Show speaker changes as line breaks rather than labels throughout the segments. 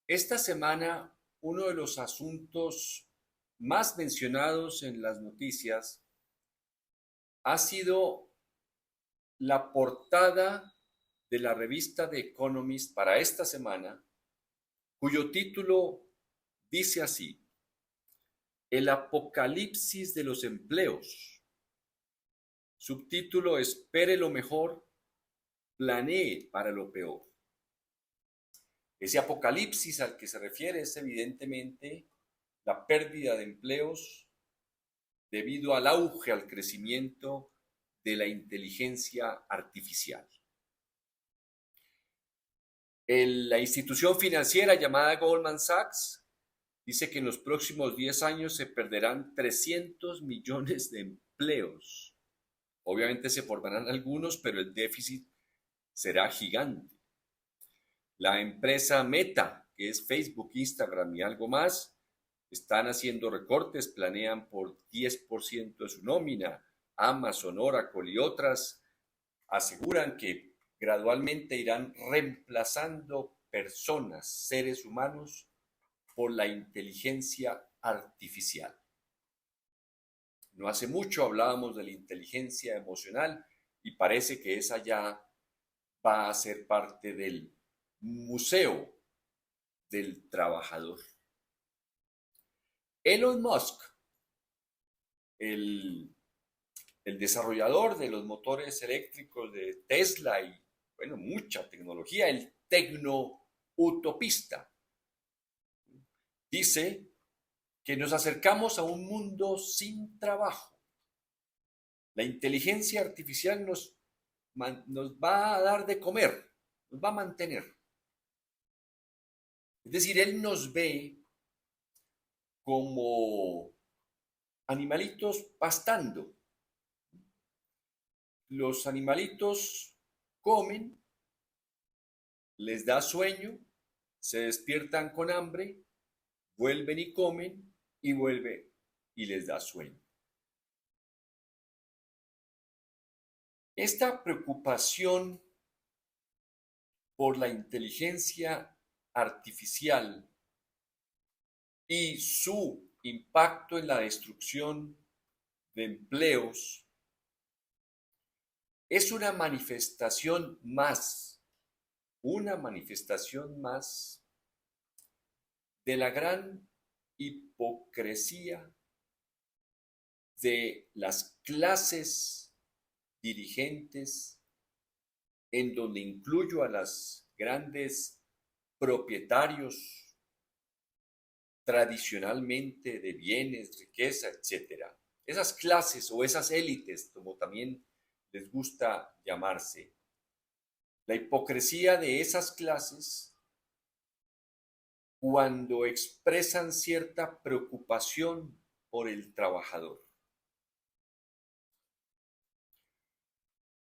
Esta semana, uno de los asuntos más mencionados en las noticias ha sido la portada de la revista The Economist para esta semana, cuyo título dice así: El apocalipsis de los empleos. Subtítulo: Espere lo mejor, planee para lo peor. Ese apocalipsis al que se refiere es evidentemente la pérdida de empleos debido al auge, al crecimiento de la inteligencia artificial. La institución financiera llamada Goldman Sachs dice que en los próximos 10 años se perderán 300 millones de empleos. Obviamente se formarán algunos, pero el déficit será gigante. La empresa Meta, que es Facebook, Instagram y algo más, están haciendo recortes, planean por 10% de su nómina. Amazon, Oracle y otras aseguran que gradualmente irán reemplazando personas, seres humanos, por la inteligencia artificial. No hace mucho hablábamos de la inteligencia emocional y parece que esa ya va a ser parte del museo del trabajador. Elon Musk, el, el desarrollador de los motores eléctricos de Tesla y, bueno, mucha tecnología, el tecno-utopista, dice que nos acercamos a un mundo sin trabajo. La inteligencia artificial nos va a dar de comer, nos va a mantener. Es decir, él nos ve como animalitos pastando. Los animalitos comen, les da sueño, se despiertan con hambre, vuelven y comen y vuelve y les da sueño. Esta preocupación por la inteligencia artificial y su impacto en la destrucción de empleos es una manifestación más de la gran hipocresía de las clases dirigentes, en donde incluyo a los grandes propietarios tradicionalmente de bienes, riqueza, etcétera. Esas clases o esas élites, como también les gusta llamarse. La hipocresía de esas clases cuando expresan cierta preocupación por el trabajador.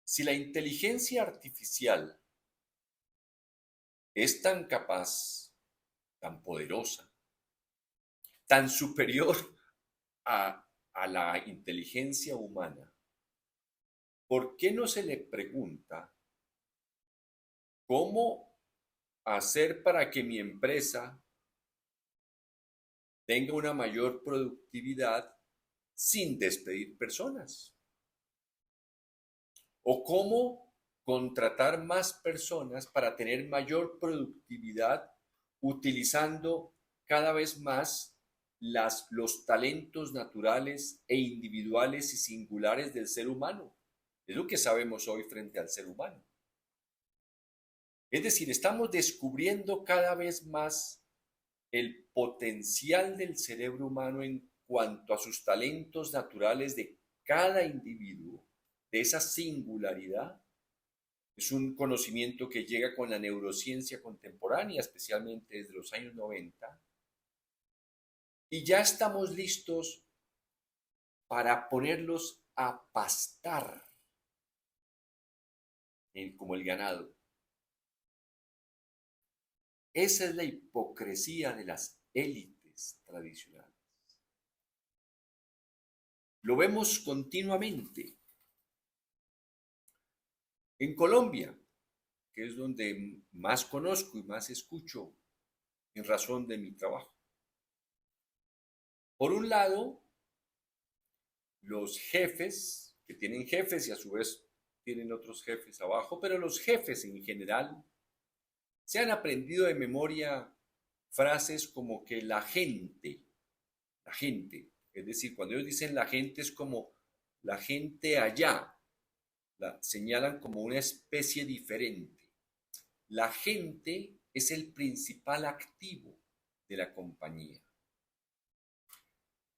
Si la inteligencia artificial es tan capaz, tan poderosa, tan superior a la inteligencia humana, ¿por qué no se le pregunta cómo hacer para que mi empresa tenga una mayor productividad sin despedir personas? ¿O cómo contratar más personas para tener mayor productividad utilizando cada vez más los talentos naturales e individuales y singulares del ser humano? Es lo que sabemos hoy frente al ser humano. Es decir, estamos descubriendo cada vez más el potencial del cerebro humano en cuanto a sus talentos naturales de cada individuo, de esa singularidad. Es un conocimiento que llega con la neurociencia contemporánea, especialmente desde los años 90, y ya estamos listos para ponerlos a pastar como el ganado. Esa es la hipocresía de las élites tradicionales. Lo vemos continuamente. En Colombia, que es donde más conozco y más escucho en razón de mi trabajo. Por un lado, los jefes, que tienen jefes y a su vez tienen otros jefes abajo, pero los jefes en general se han aprendido de memoria frases como que la gente, es decir, cuando ellos dicen la gente es como la gente allá, la señalan como una especie diferente. La gente es el principal activo de la compañía.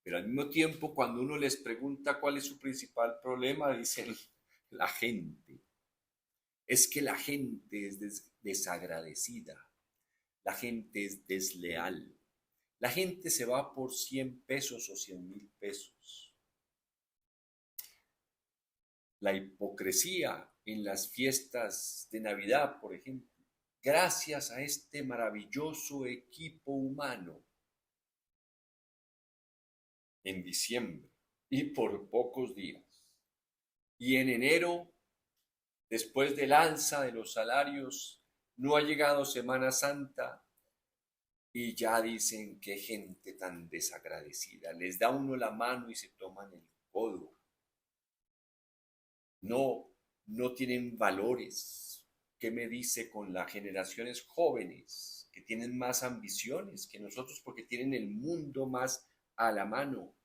Pero al mismo tiempo, cuando uno les pregunta cuál es su principal problema, dicen la gente. Es que la gente es desagradecida, la gente es desleal, la gente se va por 100 pesos o 100,000 pesos. La hipocresía en las fiestas de Navidad, por ejemplo, gracias a este maravilloso equipo humano, en diciembre y por pocos días. Y en enero, después del alza de los salarios, no ha llegado Semana Santa y ya dicen qué gente tan desagradecida. Les da uno la mano y se toman el codo. No tienen valores. ¿Qué me dice con las generaciones jóvenes que tienen más ambiciones que nosotros porque tienen el mundo más a la mano?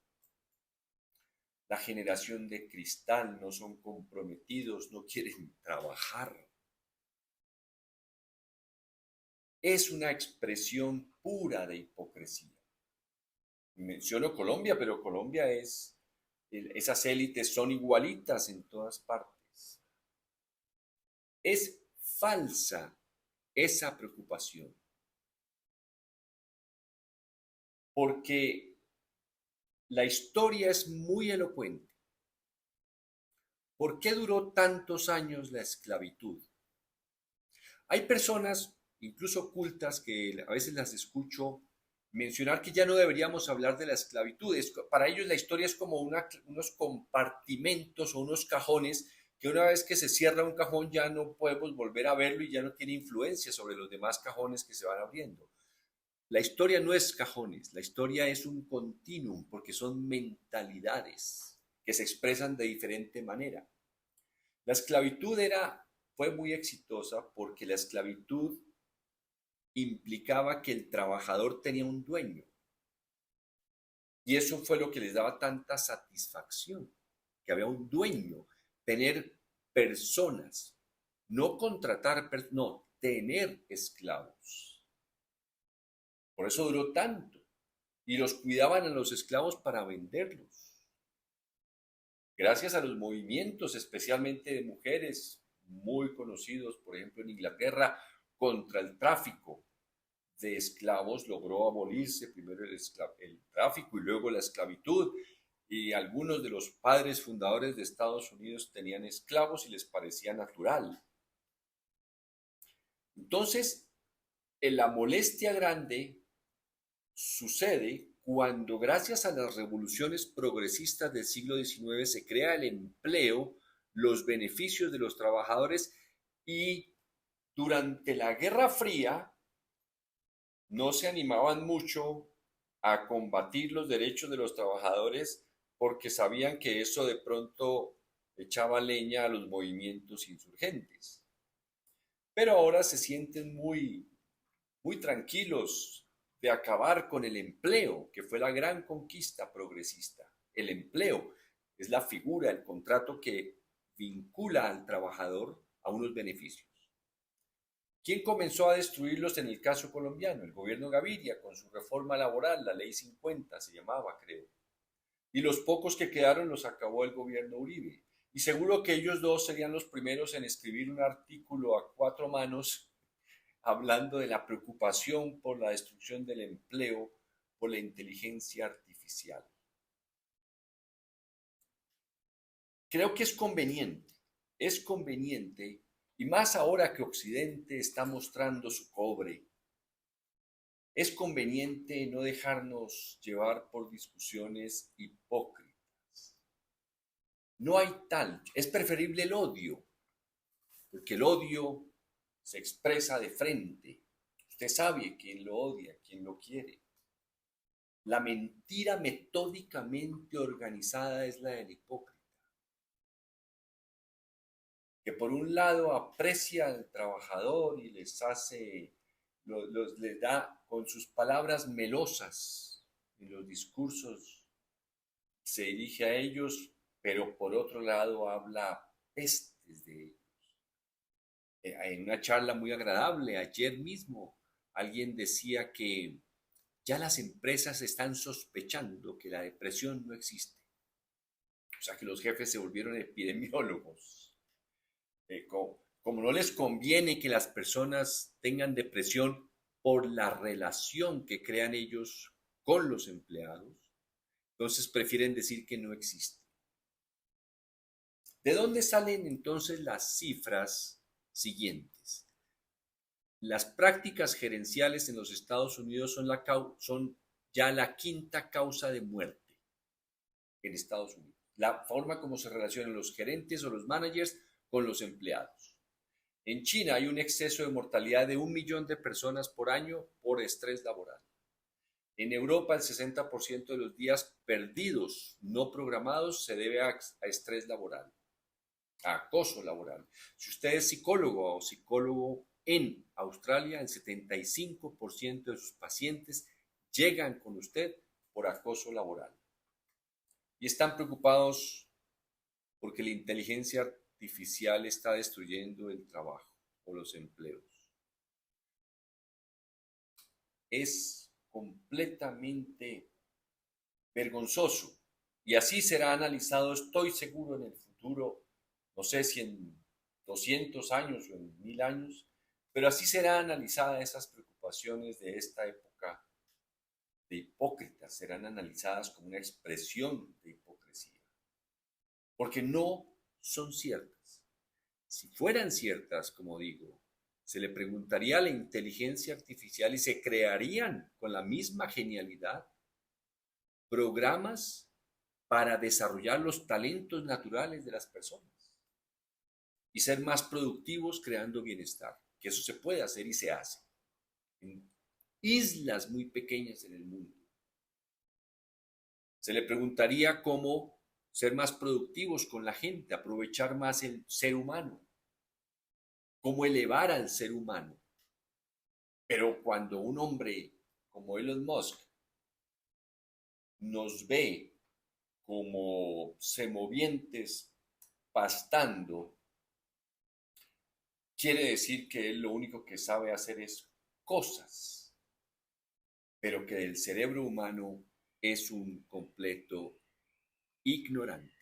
La generación de cristal no son comprometidos, no quieren trabajar. Es una expresión pura de hipocresía. Menciono Colombia, pero Colombia esas élites son igualitas en todas partes. Es falsa esa preocupación, porque la historia es muy elocuente. ¿Por qué duró tantos años la esclavitud? Hay personas, incluso cultas, que a veces las escucho mencionar que ya no deberíamos hablar de la esclavitud. Para ellos la historia es como unos compartimentos o unos cajones que una vez que se cierra un cajón ya no podemos volver a verlo y ya no tiene influencia sobre los demás cajones que se van abriendo. La historia no es cajones, la historia es un continuum porque son mentalidades que se expresan de diferente manera. La esclavitud fue muy exitosa porque la esclavitud implicaba que el trabajador tenía un dueño. Y eso fue lo que les daba tanta satisfacción, que había un dueño, tener personas, no contratar, no, tener esclavos. Por eso duró tanto. Y los cuidaban a los esclavos para venderlos. Gracias a los movimientos, especialmente de mujeres, muy conocidos, por ejemplo, en Inglaterra, contra el tráfico de esclavos, logró abolirse primero el tráfico y luego la esclavitud. Y algunos de los padres fundadores de Estados Unidos tenían esclavos y les parecía natural. Entonces, en la molestia grande sucede cuando gracias a las revoluciones progresistas del siglo XIX se crea el empleo, los beneficios de los trabajadores y durante la Guerra Fría no se animaban mucho a combatir los derechos de los trabajadores porque sabían que eso de pronto echaba leña a los movimientos insurgentes. Pero ahora se sienten muy tranquilos de acabar con el empleo, que fue la gran conquista progresista. El empleo es la figura, el contrato que vincula al trabajador a unos beneficios. ¿Quién comenzó a destruirlos en el caso colombiano? El gobierno Gaviria, con su reforma laboral, la ley 50 se llamaba, creo. Y los pocos que quedaron los acabó el gobierno Uribe. Y seguro que ellos dos serían los primeros en escribir un artículo a 4 manos hablando de la preocupación por la destrucción del empleo por la inteligencia artificial. Creo que es conveniente, y más ahora que Occidente está mostrando su cobre, es conveniente no dejarnos llevar por discusiones hipócritas. No hay tal, es preferible el odio, porque el odio se expresa de frente. Usted sabe quién lo odia, quién lo quiere. La mentira metódicamente organizada es la del hipócrita, que por un lado aprecia al trabajador y les da con sus palabras melosas en los discursos, se dirige a ellos, pero por otro lado habla pestes de ellos. En una charla muy agradable, ayer mismo, alguien decía que ya las empresas están sospechando que la depresión no existe. O sea que los jefes se volvieron epidemiólogos. Como no les conviene que las personas tengan depresión por la relación que crean ellos con los empleados, entonces prefieren decir que no existe. ¿De dónde salen entonces las cifras siguientes? Las prácticas gerenciales en los Estados Unidos son ya la quinta causa de muerte en Estados Unidos. La forma como se relacionan los gerentes o los managers con los empleados. En China hay un exceso de mortalidad de 1 millón de personas por año por estrés laboral. En Europa, el 60% de los días perdidos no programados se debe a estrés laboral, a acoso laboral. Si usted es psicólogo o psicólogo en Australia, el 75% de sus pacientes llegan con usted por acoso laboral. Y están preocupados porque la inteligencia artificial está destruyendo el trabajo o los empleos. Es completamente vergonzoso y así será analizado, estoy seguro, en el futuro, no sé si en 200 años o en 1000 años, pero así será analizada esas preocupaciones de esta época de hipócritas, serán analizadas como una expresión de hipocresía, porque no son ciertas. Si fueran ciertas, como digo, se le preguntaría a la inteligencia artificial y se crearían con la misma genialidad programas para desarrollar los talentos naturales de las personas y ser más productivos creando bienestar, que eso se puede hacer y se hace en islas muy pequeñas en el mundo. Se le preguntaría cómo ser más productivos con la gente, aprovechar más el ser humano, cómo elevar al ser humano. Pero cuando un hombre como Elon Musk nos ve como semovientes pastando, quiere decir que él lo único que sabe hacer es cosas, pero que del cerebro humano es un completo ignorante.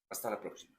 Hasta la próxima.